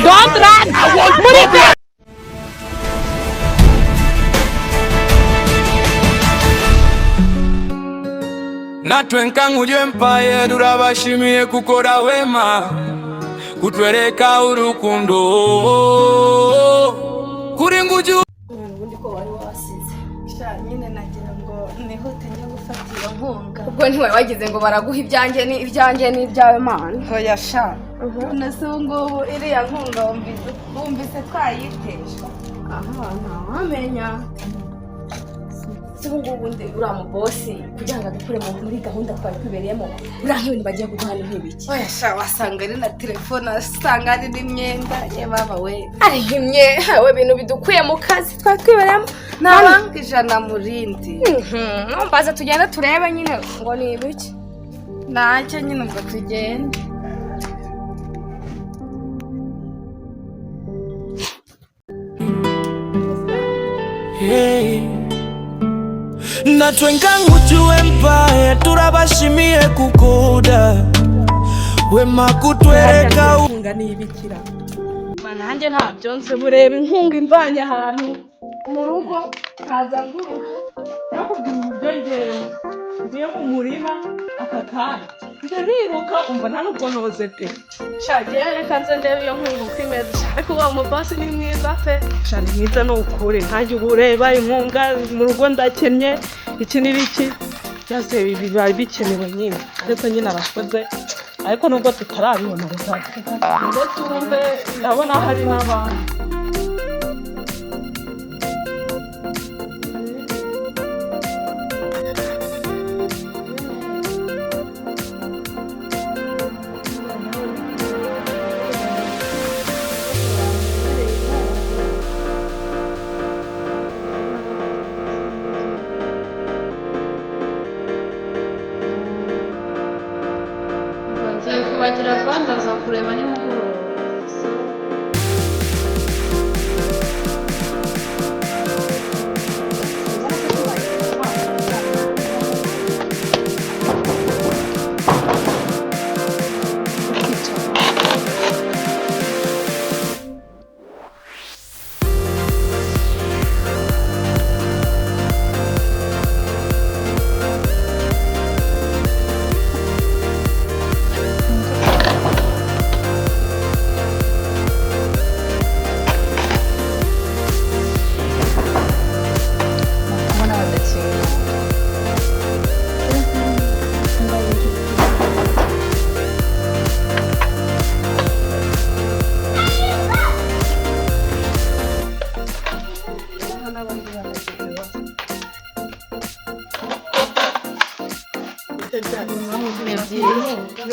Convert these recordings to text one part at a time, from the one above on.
Don't run! Natwenkanguje Empire turabashimiye kukora wema kutwereka urukundo kuri nguju ubundi ko wari wasize sha nyine nagira ngo nihute njye gufatira nkunga ubwo ntiwari wagize ngo baraguha ibyanjye ni ibyawe mana hoya sha nase ngubu iriya nkunga wumvise twayitesha aha ntawamenya ubu ngubu ndi uriya mubosi kugira ngo adukure muri gahunda twari twibereyemo uriya nk'ibintu bagiye kuduha ni nk'ibiki hoya sha wasanga ari na telefone wasanga ari n'imyenda ye baba we ari we ibintu bidukuye mu kazi twari twibereyemo ntabanga ijana mu rindi mbaza tugenda turebe nyine ngo ni ibiki ntacyo nyine ubwo tugenda Natwenkanguje Empire turabashimiye kukoda wema kutwereka inkunga n'ibikira nanjye ntabyo nzi bureba inkunga imvanye ahantu mu rugo kaza nguruka nakubwira uburyo ngewe ngiye mu murima aka kanya njye niruka umva nta nubwo noze pe shagiye reka nze ndebe iyo nkunga uko imeze ariko uwo mubosi ni mwiza pe shani mwiza ni ukuri ntajya uba ureba inkunga mu rugo ndakennye iki n'ibiki byose biba bikenewe nyine ariko nyine arakoze ariko nubwo tutarabibona ngo tumve ndabona hari n'abantu bagira bandaza kureba nimugoroba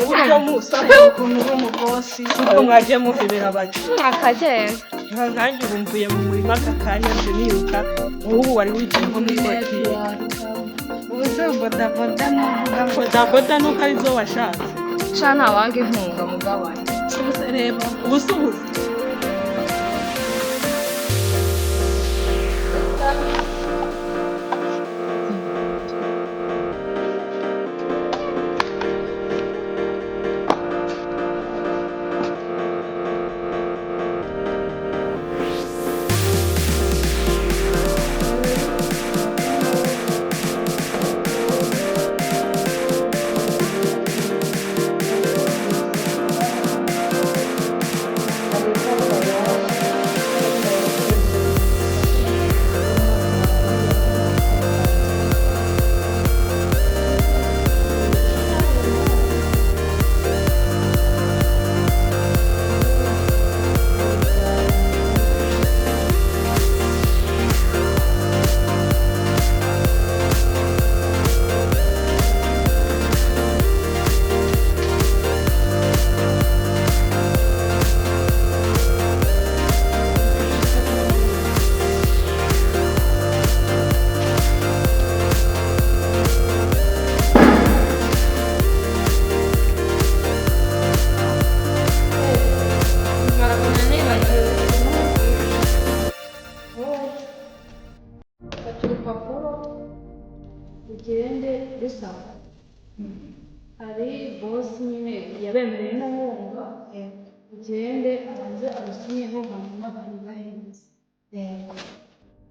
uburyo musa ukuntu uri umubosi uko mwagiye muvibera bake akagenda nanjye ubu mvuye mu murima aka kanya nje niruka ubu wari wicaye nko muri kotire ubu se bodaboda n'uvuga ngo bodaboda nuko arizo washatse sha ntawanga inkunga mugabane reba ubusubuzi ugende bisaba hari bosi nyine yabemereye n'umwumva ugende abanze arusinyeho hanyuma bahibahereze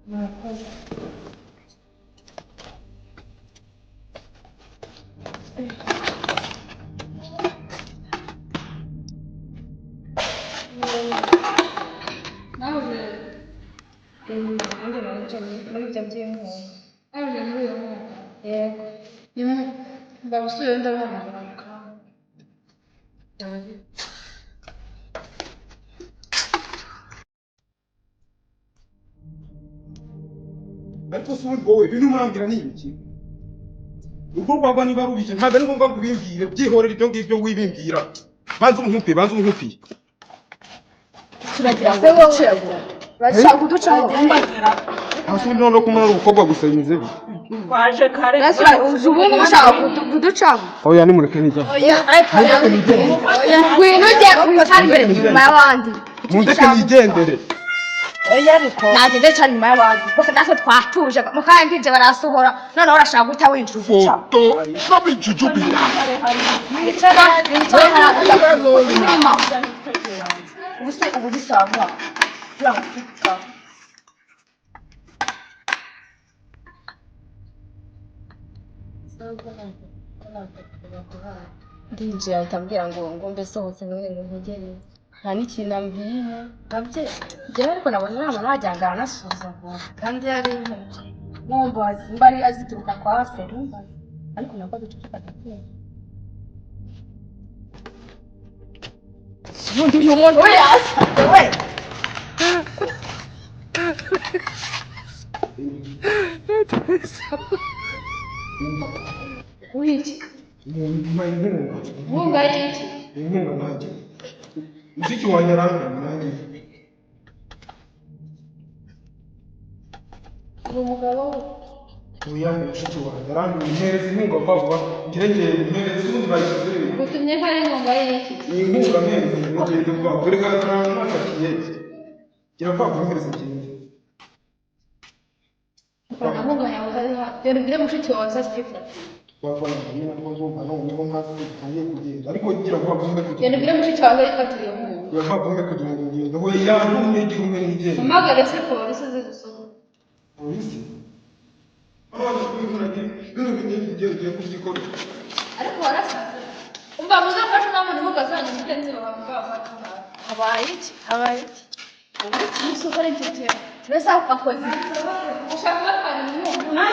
murakoze ndabusubire ndabihamagara ariko si ubundi wowe ibintu umurambwira ni ibiki uko rwagwa niba rubishye ntabwo ari ngombwa kubimbwire byihorera ibyo ngibyo wibimbwira banza umuhupe turagira ngo ducego bashaka kuducaho hasi ubundi noneho kumwe n'umukobwa gusa bimeze bi twaje kare ubundi mushaka kuducaho oya nimureke nijya ngwino ujye utambere nyuma y'abandi mundeke nigendere nageze cyane nyuma y'abandi bose natwe twatuje mukandi nje barasohora noneho urashaka guhita winjira uduca foto babijujubi wicara ubuse ubu bisanga DJ ahita ambwira ngo mbese hose n'ubu ntegere nta n'ikintu ambwiye nabyo njyewe ariko nabona inama nagira ngo aranasuzugura kandi yari numva simba ari azituruka kwa se numva ariko nabwo ducucika gateye ubundi uyu muntu we yasaze we wiki inkunga y'iki inkunga nanjye mushiki wanjye arambwira nanjye ni umugabo oya mushiki wanjye arambwira impereza inkunga vuba vuba ngerengere impereza ubundi bayishyize gutumye ko ari inkunga y'iki iyi nkunga mpereza ngerengere vuba vuba reka ntamufatiye gira vuba vuba impereza ikindi inkunga yawe hariho rero ubwire mushiki wawe azazifata wavana nyine n'umuzungu noneho nkazo bitangiye kugenda ariko gira vuba vuba rero kugenda ubwire mushiki wawe azifatira iyo nkunga gira vuba vuba kugenda ngo ngende we yantumye gira umwe n'igenda mpamagare se polisi ze gusohora polisi abana b'imfurage bino bigiye kubyikora ariko warasaze umva muzafashe namwe ntimugazanye umugenzi wawe habaye iki umusore inshuti yawe mbese akoze ushaka bakara inkunga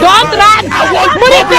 Don't run!